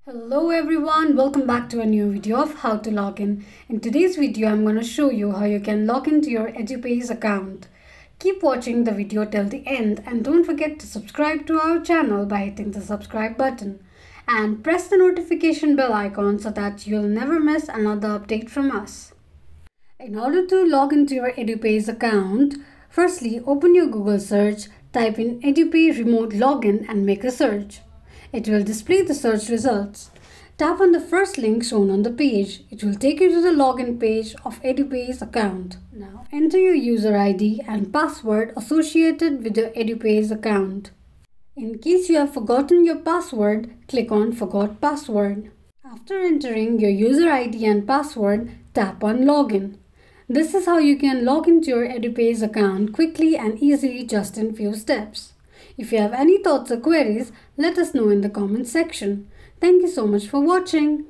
Hello everyone, welcome back to a new video of how to log in. In today's video, I'm going to show you how you can log into your Edupay's account. Keep watching the video till the end and don't forget to subscribe to our channel by hitting the subscribe button. And press the notification bell icon so that you'll never miss another update from us. In order to log into your Edupay's account, firstly open your Google search, type in Edupay remote login and make a search. It will display the search results. Tap on the first link shown on the page. It will take you to the login page of Edupay's account. Now enter your user ID and password associated with your Edupay's account. In case you have forgotten your password, click on Forgot Password. After entering your user ID and password, tap on Login. This is how you can log into your Edupay's account quickly and easily just in few steps. If you have any thoughts or queries, let us know in the comment section. Thank you so much for watching.